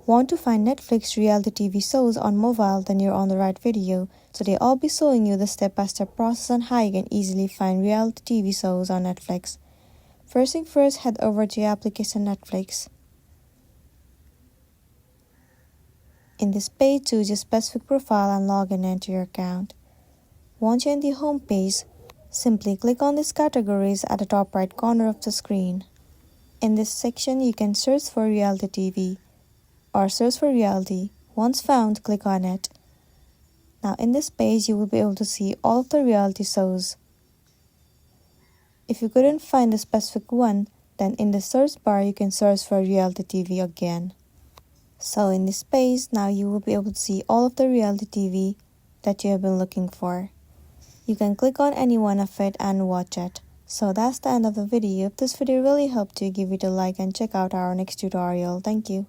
Want to find Netflix reality TV shows on mobile? Then you're on the right video. Today I'll be showing you the step-by-step process on how you can easily find reality TV shows on Netflix. First thing first, head over to your application Netflix. In this page, choose your specific profile and log in into your account. Once you're in the home page, simply click on these categories at the top right corner of the screen. In this section, you can search for reality TV or search for reality. Once found, click on it. Now in this page, you will be able to see all of the reality shows. If you couldn't find a specific one, then in the search bar, you can search for reality TV again. So in this page, now you will be able to see all of the reality TV that you have been looking for. You can click on any one of it and watch it. So that's the end of the video. If this video really helped you, give it a like and check out our next tutorial. Thank you.